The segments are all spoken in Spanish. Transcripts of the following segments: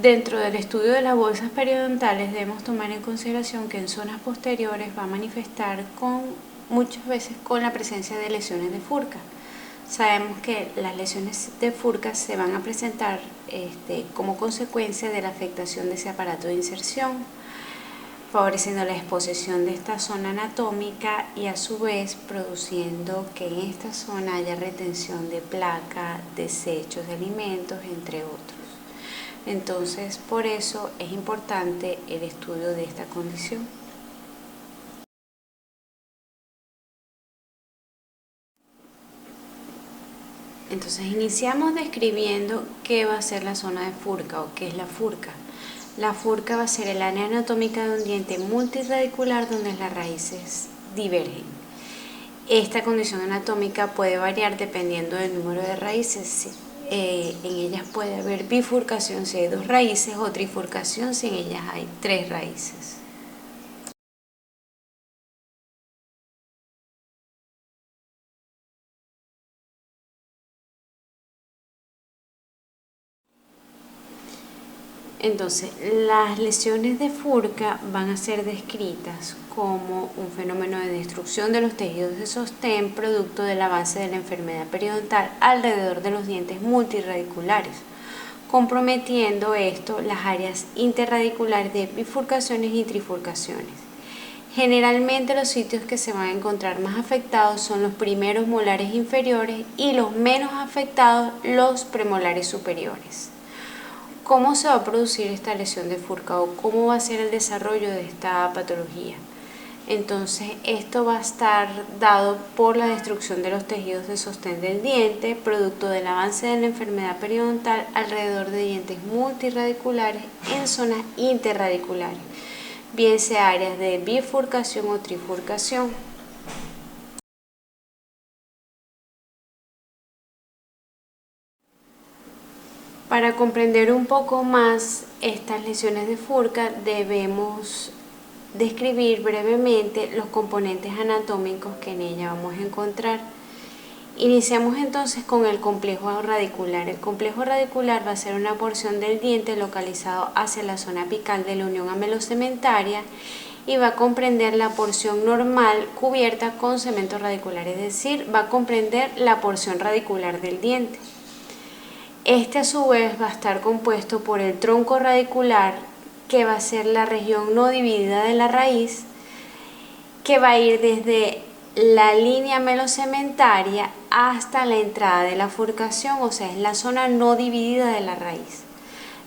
Dentro del estudio de las bolsas periodontales debemos tomar en consideración que en zonas posteriores va a manifestar muchas veces con la presencia de lesiones de furca. Sabemos que las lesiones de furca se van a presentar como consecuencia de la afectación de ese aparato de inserción, favoreciendo la exposición de esta zona anatómica y a su vez produciendo que en esta zona haya retención de placa, desechos de alimentos, entre otros. Entonces, por eso es importante el estudio de esta condición. Entonces, iniciamos describiendo qué va a ser la zona de furca o qué es la furca. La furca va a ser el área anatómica de un diente multiradicular donde las raíces divergen. Esta condición anatómica puede variar dependiendo del número de raíces. En ellas puede haber bifurcación si hay 2 raíces o trifurcación si en ellas hay 3 raíces. Entonces, las lesiones de furca van a ser descritas como un fenómeno de destrucción de los tejidos de sostén producto del avance de la enfermedad periodontal alrededor de los dientes multirradiculares, comprometiendo esto las áreas interradiculares de bifurcaciones y trifurcaciones. Generalmente los sitios que se van a encontrar más afectados son los primeros molares inferiores y los menos afectados los premolares superiores. ¿Cómo se va a producir esta lesión de furca o cómo va a ser el desarrollo de esta patología? Entonces, esto va a estar dado por la destrucción de los tejidos de sostén del diente, producto del avance de la enfermedad periodontal alrededor de dientes multirradiculares en zonas interradiculares, bien sea áreas de bifurcación o trifurcación. Para comprender un poco más estas lesiones de furca debemos describir brevemente los componentes anatómicos que en ella vamos a encontrar. Iniciamos entonces con el complejo radicular. El complejo radicular va a ser una porción del diente localizado hacia la zona apical de la unión amelocementaria y va a comprender la porción normal cubierta con cemento radicular, es decir, va a comprender la porción radicular del diente. Este a su vez va a estar compuesto por el tronco radicular, que va a ser la región no dividida de la raíz, que va a ir desde la línea melocementaria hasta la entrada de la furcación, o sea, es la zona no dividida de la raíz.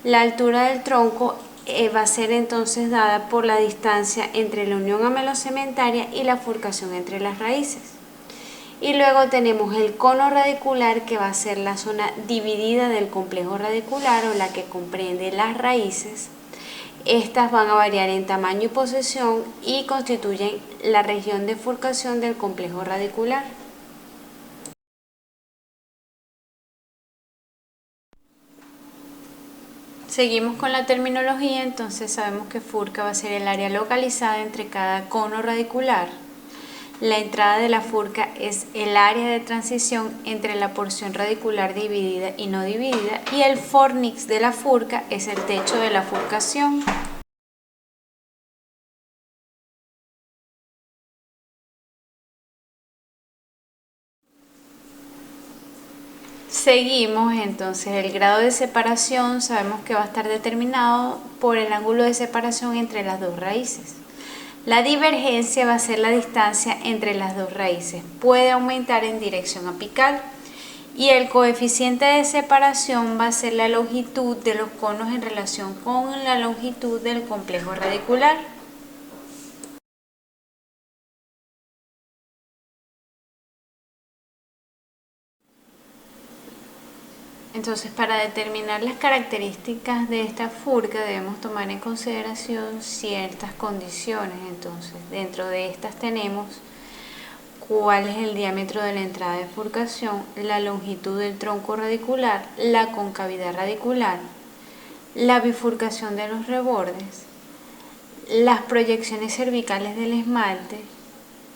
La altura del tronco va a ser entonces dada por la distancia entre la unión amelocementaria y la furcación entre las raíces. Y luego tenemos el cono radicular, que va a ser la zona dividida del complejo radicular o la que comprende las raíces. Estas van a variar en tamaño y posición y constituyen la región de furcación del complejo radicular. Seguimos con la terminología, entonces sabemos que furca va a ser el área localizada entre cada cono radicular. La entrada de la furca es el área de transición entre la porción radicular dividida y no dividida, y el fornix de la furca es el techo de la furcación. Seguimos entonces, el grado de separación sabemos que va a estar determinado por el ángulo de separación entre las 2 raíces. La divergencia va a ser la distancia entre las 2 raíces, puede aumentar en dirección apical, y el coeficiente de separación va a ser la longitud de los conos en relación con la longitud del complejo radicular. Entonces, para determinar las características de esta furca debemos tomar en consideración ciertas condiciones. Entonces, dentro de estas tenemos cuál es el diámetro de la entrada de furcación, la longitud del tronco radicular, la concavidad radicular, la bifurcación de los rebordes, las proyecciones cervicales del esmalte,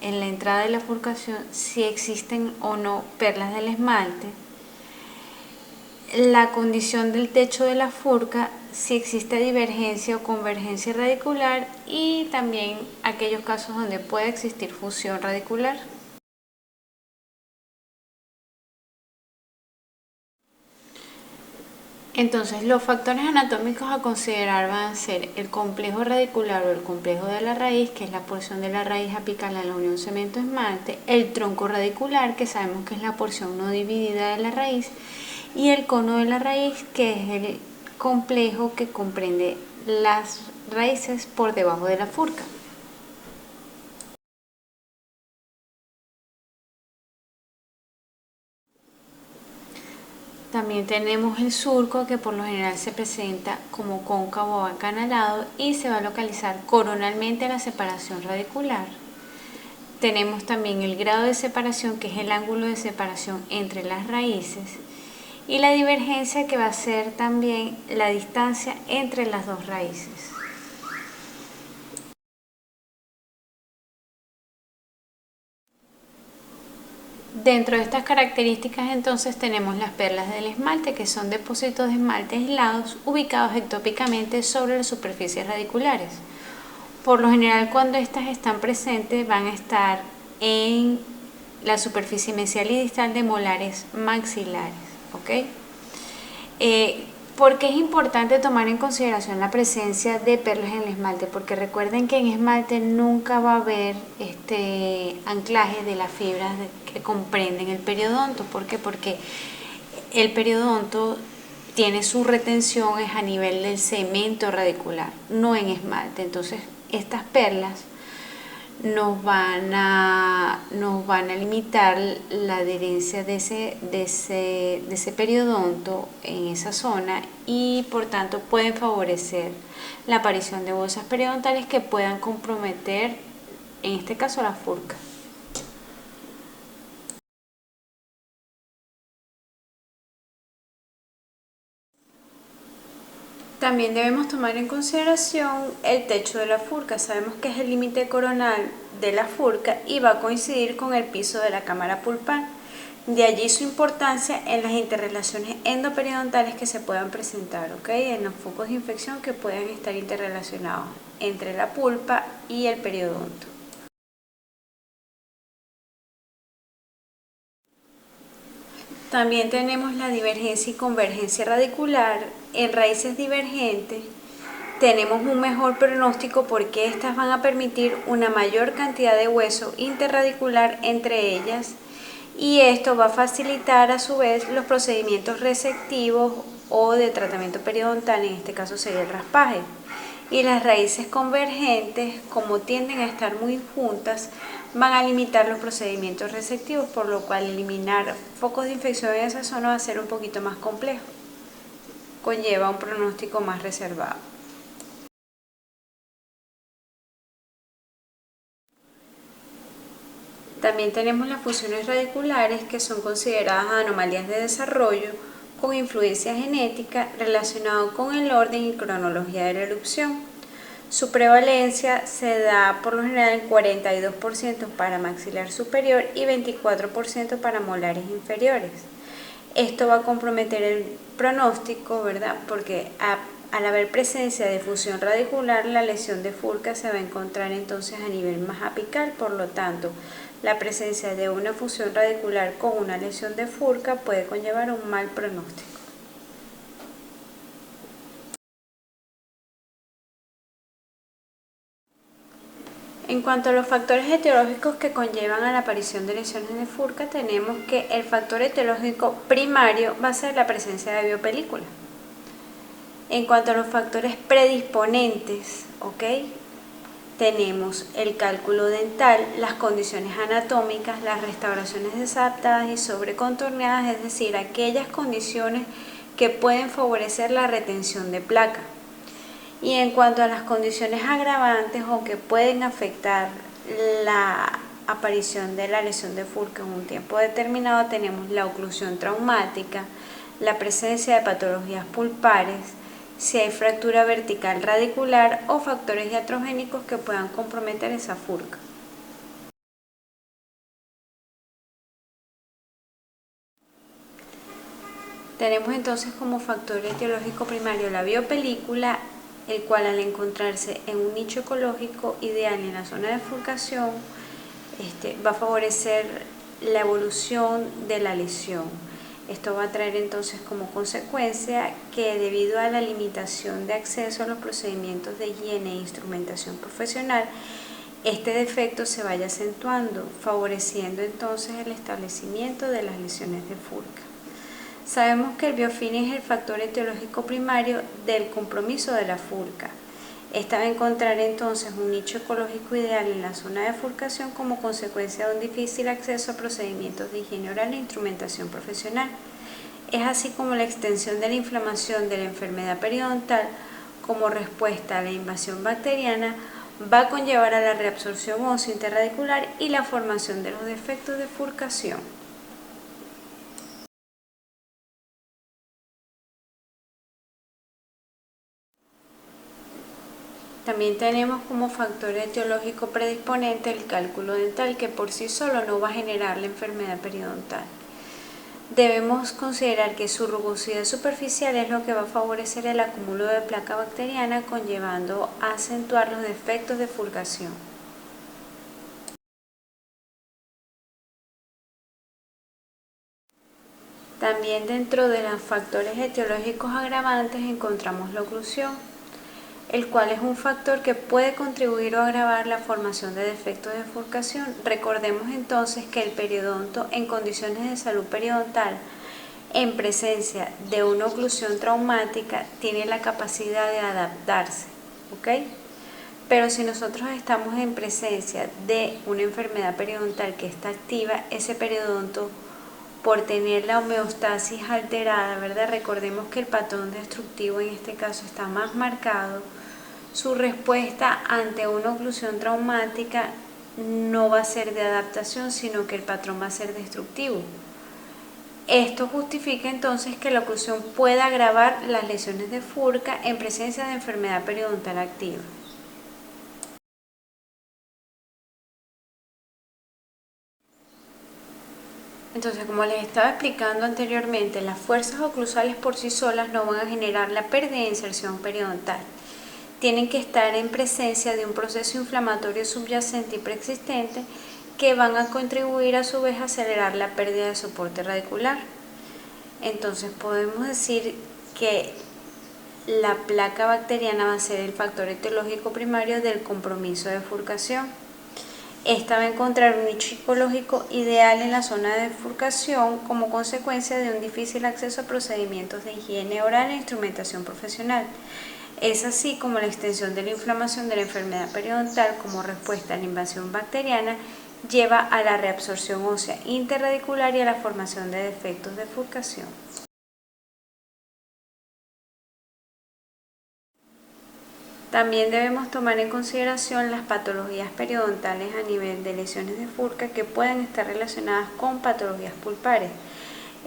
en la entrada de la furcación si existen o no perlas del esmalte, la condición del techo de la furca, si existe divergencia o convergencia radicular, y también aquellos casos donde puede existir fusión radicular. Entonces, los factores anatómicos a considerar van a ser el complejo radicular o el complejo de la raíz, que es la porción de la raíz apical a la unión cemento-esmalte, el tronco radicular, que sabemos que es la porción no dividida de la raíz, y el cono de la raíz, que es el complejo que comprende las raíces por debajo de la furca. También tenemos el surco, que por lo general se presenta como cóncavo o acanalado y se va a localizar coronalmente a la separación radicular. Tenemos también el grado de separación, que es el ángulo de separación entre las raíces, y la divergencia, que va a ser también la distancia entre las dos raíces. Dentro de estas características entonces tenemos las perlas del esmalte, que son depósitos de esmalte aislados ubicados ectópicamente sobre las superficies radiculares. Por lo general, cuando estas están presentes, van a estar en la superficie mesial y distal de molares maxilares, ¿ok? ¿Por qué es importante tomar en consideración la presencia de perlas en el esmalte? Porque recuerden que en esmalte nunca va a haber anclaje de las fibras que comprenden el periodonto. ¿Por qué? Porque el periodonto tiene su retención es a nivel del cemento radicular, no en esmalte. Entonces, estas perlas nos van a limitar la adherencia de ese periodonto en esa zona, y por tanto pueden favorecer la aparición de bolsas periodontales que puedan comprometer, en este caso, la furca. También debemos tomar en consideración el techo de la furca. Sabemos que es el límite coronal de la furca y va a coincidir con el piso de la cámara pulpar. De allí su importancia en las interrelaciones endoperidontales que se puedan presentar, ¿ok? En los focos de infección que puedan estar interrelacionados entre la pulpa y el periodonto. También tenemos la divergencia y convergencia radicular. En raíces divergentes tenemos un mejor pronóstico porque estas van a permitir una mayor cantidad de hueso interradicular entre ellas, y esto va a facilitar a su vez los procedimientos resectivos o de tratamiento periodontal, en este caso sería el raspaje. Y las raíces convergentes, como tienden a estar muy juntas, van a limitar los procedimientos resectivos, por lo cual eliminar focos de infección en esa zona va a ser un poquito más complejo. Conlleva un pronóstico más reservado. También tenemos las fusiones radiculares, que son consideradas anomalías de desarrollo con influencia genética relacionado con el orden y cronología de la erupción. Su prevalencia se da por lo general en 42% para maxilar superior y 24% para molares inferiores. Esto va a comprometer el pronóstico, ¿verdad? Porque al haber presencia de fusión radicular, la lesión de furca se va a encontrar entonces a nivel más apical. Por lo tanto, la presencia de una fusión radicular con una lesión de furca puede conllevar un mal pronóstico. En cuanto a los factores etiológicos que conllevan a la aparición de lesiones de furca, tenemos que el factor etiológico primario va a ser la presencia de biopelícula. En cuanto a los factores predisponentes, ¿ok?, tenemos el cálculo dental, las condiciones anatómicas, las restauraciones desadaptadas y sobrecontorneadas, es decir, aquellas condiciones que pueden favorecer la retención de placa. Y en cuanto a las condiciones agravantes o que pueden afectar la aparición de la lesión de furca en un tiempo determinado, tenemos la oclusión traumática, la presencia de patologías pulpares, si hay fractura vertical radicular o factores iatrogénicos que puedan comprometer esa furca. Tenemos entonces como factor etiológico primario la biopelícula, el cual al encontrarse en un nicho ecológico ideal en la zona de bifurcación, va a favorecer la evolución de la lesión. Esto va a traer entonces como consecuencia que debido a la limitación de acceso a los procedimientos de higiene e instrumentación profesional, este defecto se vaya acentuando, favoreciendo entonces el establecimiento de las lesiones de Furca. Sabemos que el biofilm es el factor etiológico primario del compromiso de la Furca. Esta va a encontrar entonces un nicho ecológico ideal en la zona de bifurcación como consecuencia de un difícil acceso a procedimientos de higiene oral e instrumentación profesional. Es así como la extensión de la inflamación de la enfermedad periodontal como respuesta a la invasión bacteriana va a conllevar a la reabsorción ósea interradicular y la formación de los defectos de bifurcación. También tenemos como factor etiológico predisponente el cálculo dental, que por sí solo no va a generar la enfermedad periodontal. Debemos considerar que su rugosidad superficial es lo que va a favorecer el acúmulo de placa bacteriana, conllevando a acentuar los defectos de bifurcación. También dentro de los factores etiológicos agravantes encontramos la oclusión, el cual es un factor que puede contribuir o agravar la formación de defectos de bifurcación. Recordemos entonces que el periodonto en condiciones de salud periodontal en presencia de una oclusión traumática tiene la capacidad de adaptarse, ¿ok? Pero si nosotros estamos en presencia de una enfermedad periodontal que está activa, ese periodonto, por tener la homeostasis alterada, ¿verdad? Recordemos que el patrón destructivo en este caso está más marcado. Su respuesta ante una oclusión traumática no va a ser de adaptación, sino que el patrón va a ser destructivo. Esto justifica entonces que la oclusión pueda agravar las lesiones de Furca en presencia de enfermedad periodontal activa. Entonces, como les estaba explicando anteriormente, las fuerzas oclusales por sí solas no van a generar la pérdida de inserción periodontal. Tienen que estar en presencia de un proceso inflamatorio subyacente y preexistente que van a contribuir a su vez a acelerar la pérdida de soporte radicular. Entonces podemos decir que la placa bacteriana va a ser el factor etiológico primario del compromiso de bifurcación. Esta va a encontrar un nicho ecológico ideal en la zona de bifurcación como consecuencia de un difícil acceso a procedimientos de higiene oral e instrumentación profesional. Es así como la extensión de la inflamación de la enfermedad periodontal como respuesta a la invasión bacteriana lleva a la reabsorción ósea interradicular y a la formación de defectos de bifurcación. También debemos tomar en consideración las patologías periodontales a nivel de lesiones de Furca que pueden estar relacionadas con patologías pulpares.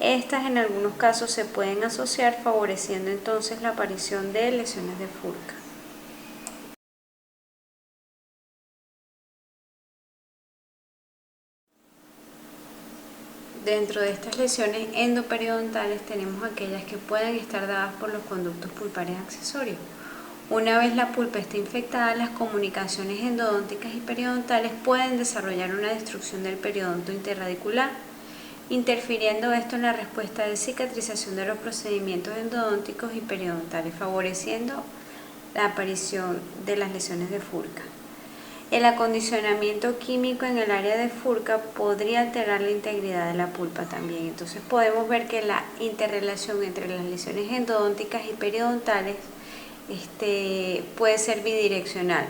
Estas en algunos casos se pueden asociar, favoreciendo entonces la aparición de lesiones de Furca. Dentro de estas lesiones endoperidontales tenemos aquellas que pueden estar dadas por los conductos pulpares accesorios. Una vez la pulpa está infectada, las comunicaciones endodónticas y periodontales pueden desarrollar una destrucción del periodonto interradicular, interfiriendo esto en la respuesta de cicatrización de los procedimientos endodónticos y periodontales, favoreciendo la aparición de las lesiones de Furca. El acondicionamiento químico en el área de Furca podría alterar la integridad de la pulpa también. Entonces podemos ver que la interrelación entre las lesiones endodónticas y periodontales puede ser bidireccional.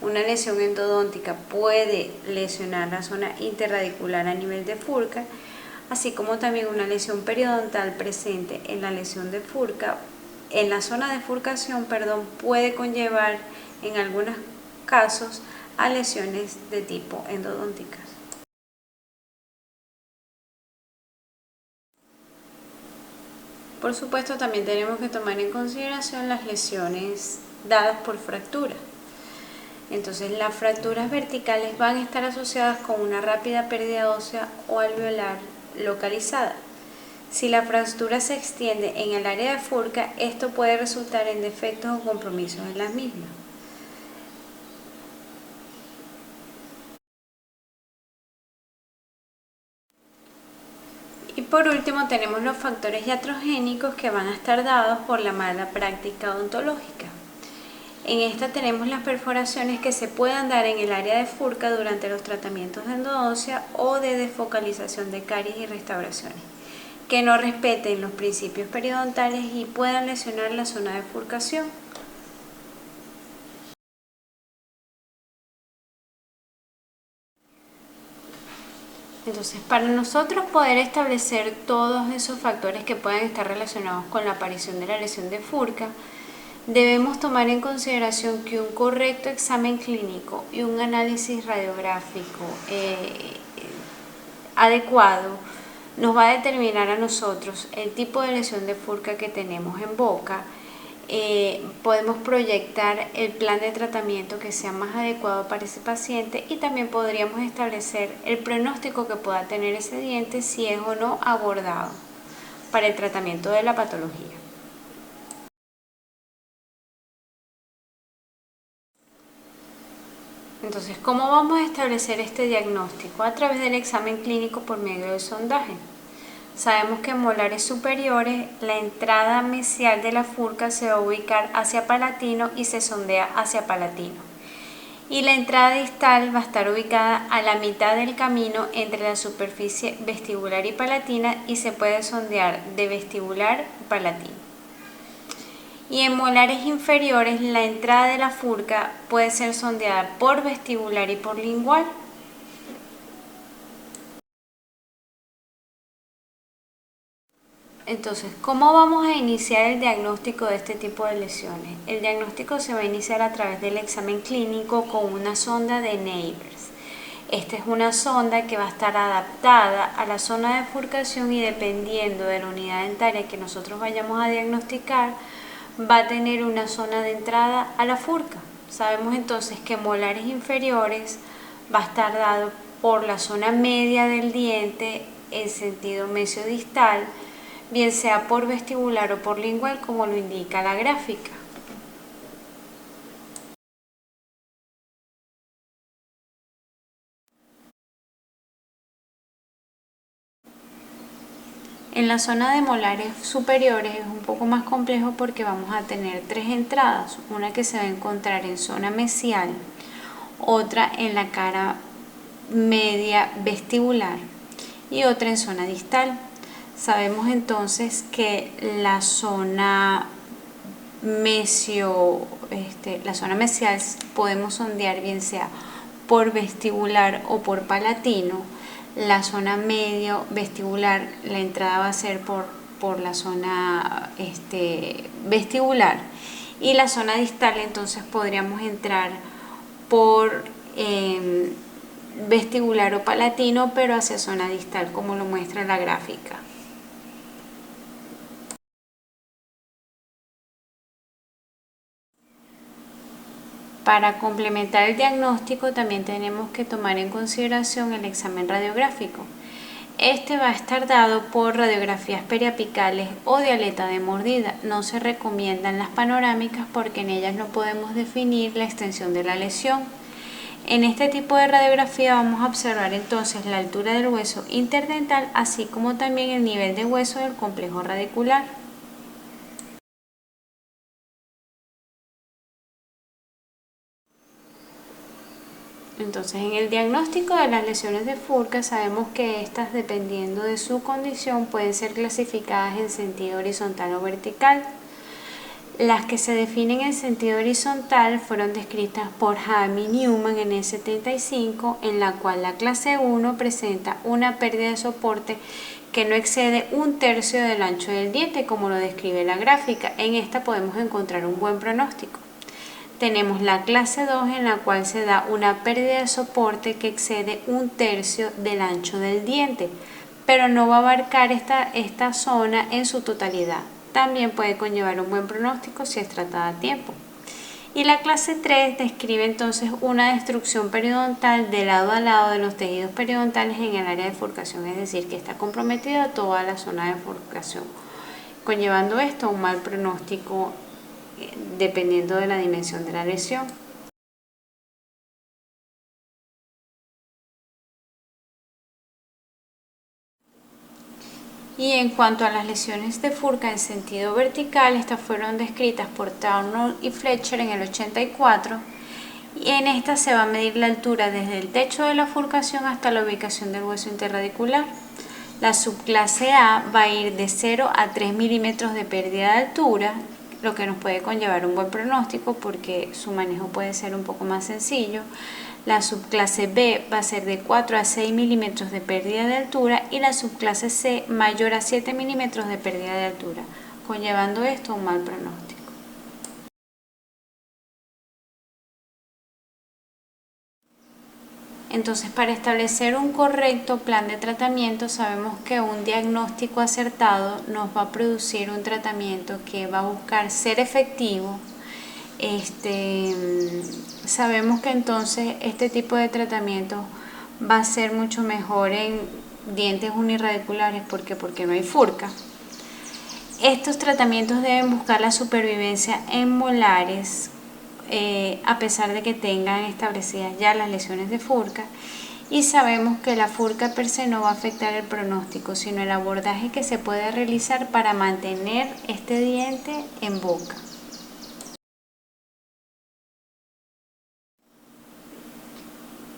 Una lesión endodóntica puede lesionar la zona interradicular a nivel de Furca, así como también una lesión periodontal presente en la lesión de Furca, en la zona de bifurcación, puede conllevar en algunos casos a lesiones de tipo endodónticas. Por supuesto, también tenemos que tomar en consideración las lesiones dadas por fractura. Entonces, las fracturas verticales van a estar asociadas con una rápida pérdida ósea o alveolar localizada. Si la fractura se extiende en el área de Furca, esto puede resultar en defectos o compromisos en las mismas. Y por último tenemos los factores iatrogénicos que van a estar dados por la mala práctica odontológica. En esta tenemos las perforaciones que se puedan dar en el área de Furca durante los tratamientos de endodoncia o de desfocalización de caries y restauraciones, que no respeten los principios periodontales y puedan lesionar la zona de bifurcación. Entonces, para nosotros poder establecer todos esos factores que puedan estar relacionados con la aparición de la lesión de Furca, debemos tomar en consideración que un correcto examen clínico y un análisis radiográfico adecuado nos va a determinar a nosotros el tipo de lesión de Furca que tenemos en boca. Podemos proyectar el plan de tratamiento que sea más adecuado para ese paciente y también podríamos establecer el pronóstico que pueda tener ese diente si es o no abordado para el tratamiento de la patología. Entonces, ¿cómo vamos a establecer este diagnóstico? A través del examen clínico por medio del sondaje. Sabemos que en molares superiores la entrada mesial de la Furca se va a ubicar hacia palatino y se sondea hacia palatino. Y la entrada distal va a estar ubicada a la mitad del camino entre la superficie vestibular y palatina y se puede sondear de vestibular a palatino. Y en molares inferiores la entrada de la Furca puede ser sondeada por vestibular y por lingual. Entonces, ¿cómo vamos a iniciar el diagnóstico de este tipo de lesiones? El diagnóstico se va a iniciar a través del examen clínico con una sonda de Neighbors. Esta es una sonda que va a estar adaptada a la zona de bifurcación y dependiendo de la unidad dentaria que nosotros vayamos a diagnosticar, va a tener una zona de entrada a la Furca. Sabemos entonces que molares inferiores va a estar dado por la zona media del diente en sentido mesiodistal, bien sea por vestibular o por lingual, como lo indica la gráfica. En la zona de molares superiores es un poco más complejo porque vamos a tener tres entradas, una que se va a encontrar en zona mesial, otra en la cara media vestibular y otra en zona distal. Sabemos entonces que la zona mesial podemos sondear bien sea por vestibular o por palatino. La zona medio vestibular, la entrada va a ser por la zona vestibular y la zona distal entonces podríamos entrar por vestibular o palatino pero hacia zona distal como lo muestra la gráfica. Para complementar el diagnóstico también tenemos que tomar en consideración el examen radiográfico. Este va a estar dado por radiografías periapicales o de aleta de mordida. No se recomiendan las panorámicas porque en ellas no podemos definir la extensión de la lesión. En este tipo de radiografía vamos a observar entonces la altura del hueso interdental así como también el nivel de hueso del complejo radicular. Entonces, en el diagnóstico de las lesiones de Furca sabemos que estas, dependiendo de su condición, pueden ser clasificadas en sentido horizontal o vertical. Las que se definen en sentido horizontal fueron descritas por Hammy Newman en el 75, en la cual la clase 1 presenta una pérdida de soporte que no excede 1/3 del ancho del diente, como lo describe la gráfica. En esta podemos encontrar un buen pronóstico. Tenemos la clase 2 en la cual se da una pérdida de soporte que excede 1/3 del ancho del diente, pero no va a abarcar esta zona en su totalidad. También puede conllevar un buen pronóstico si es tratada a tiempo. Y la clase 3 describe entonces una destrucción periodontal de lado a lado de los tejidos periodontales en el área de furcación, es decir, que está comprometida toda la zona de furcación, conllevando esto a un mal pronóstico dependiendo de la dimensión de la lesión. Y en cuanto a las lesiones de Furca en sentido vertical, estas fueron descritas por Turner y Fletcher en el 84, y en esta se va a medir la altura desde el techo de la furcación hasta la ubicación del hueso interradicular. La subclase A va a ir de 0 a 3 milímetros de pérdida de altura, lo que nos puede conllevar un buen pronóstico porque su manejo puede ser un poco más sencillo. La subclase B va a ser de 4 a 6 milímetros de pérdida de altura y la subclase C mayor a 7 milímetros de pérdida de altura, conllevando esto a un mal pronóstico. Entonces, para establecer un correcto plan de tratamiento, sabemos que un diagnóstico acertado nos va a producir un tratamiento que va a buscar ser efectivo. Sabemos que entonces este tipo de tratamiento va a ser mucho mejor en dientes unirradiculares porque no hay furca. Estos tratamientos deben buscar la supervivencia en molares, a pesar de que tengan establecidas ya las lesiones de furca, y sabemos que la furca per se no va a afectar el pronóstico, sino el abordaje que se puede realizar para mantener este diente en boca.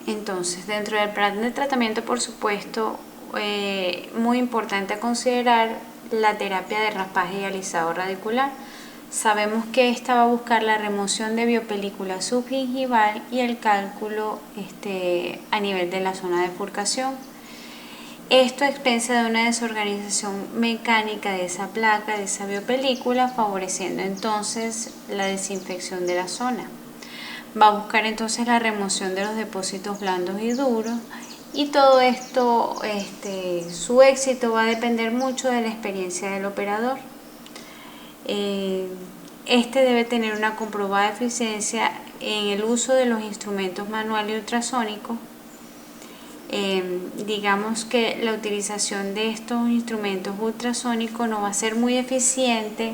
Entonces, dentro del plan de tratamiento, por supuesto, muy importante a considerar la terapia de raspaje y alisado radicular. Sabemos que esta va a buscar la remoción de biopelícula subgingival y el cálculo a nivel de la zona de furcación. Esto a expensas de una desorganización mecánica de esa placa, de esa biopelícula, favoreciendo entonces la desinfección de la zona. Va a buscar entonces la remoción de los depósitos blandos y duros, y todo esto, su éxito va a depender mucho de la experiencia del operador. Debe tener una comprobada eficiencia en el uso de los instrumentos manual y ultrasónicos. Digamos que la utilización de estos instrumentos ultrasónicos no va a ser muy eficiente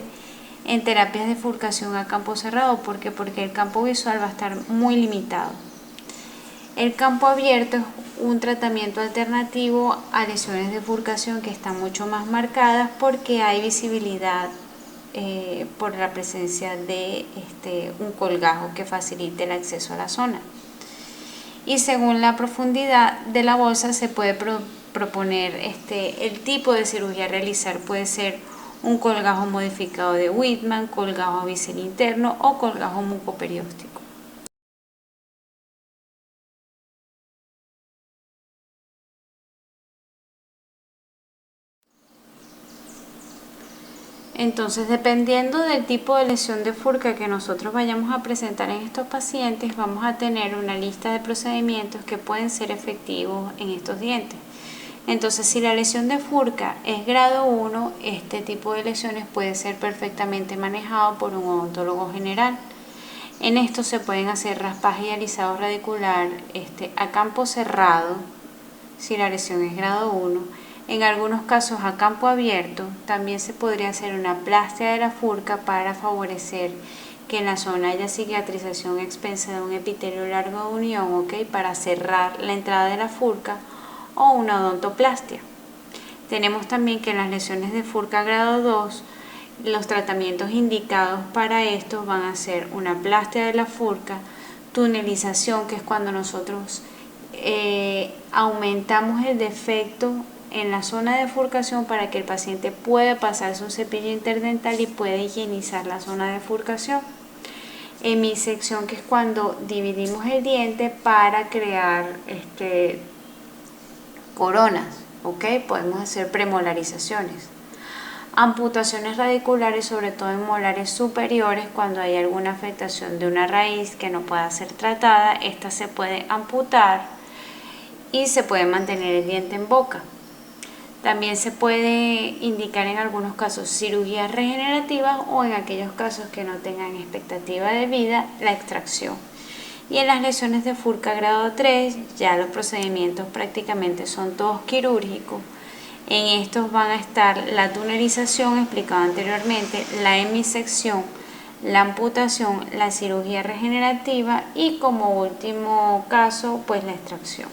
en terapias de furcación a campo cerrado. ¿Por qué? Porque el campo visual va a estar muy limitado. El campo abierto es un tratamiento alternativo a lesiones de furcación que están mucho más marcadas porque hay visibilidad por la presencia de un colgajo que facilite el acceso a la zona. Y según la profundidad de la bolsa se puede proponer el tipo de cirugía a realizar. Puede ser un colgajo modificado de Whitman, colgajo a bisel interno o colgajo mucoperióstico. Entonces, dependiendo del tipo de lesión de furca que nosotros vayamos a presentar en estos pacientes, vamos a tener una lista de procedimientos que pueden ser efectivos en estos dientes. Entonces, si la lesión de furca es grado 1, este tipo de lesiones puede ser perfectamente manejado por un odontólogo general. En esto se pueden hacer raspaje y alisado radicular a campo cerrado, si la lesión es grado 1. En algunos casos a campo abierto también se podría hacer una plastia de la furca para favorecer que en la zona haya cicatrización expensa de un epitelio largo de unión, para cerrar la entrada de la furca, o una odontoplastia. Tenemos también que en las lesiones de furca grado 2, los tratamientos indicados para esto van a ser una plastia de la furca, tunelización, que es cuando nosotros aumentamos el defecto en la zona de furcación para que el paciente pueda pasar su cepillo interdental y pueda higienizar la zona de furcación. Hemisección, que es cuando dividimos el diente para crear coronas, podemos hacer premolarizaciones. Amputaciones radiculares, sobre todo en molares superiores, cuando hay alguna afectación de una raíz que no pueda ser tratada, esta se puede amputar y se puede mantener el diente en boca. También se puede indicar en algunos casos cirugías regenerativas o en aquellos casos que no tengan expectativa de vida, la extracción. Y en las lesiones de Furca grado 3 ya los procedimientos prácticamente son todos quirúrgicos. En estos van a estar la tunerización, explicado anteriormente, la hemisección, la amputación, la cirugía regenerativa y como último caso, pues la extracción.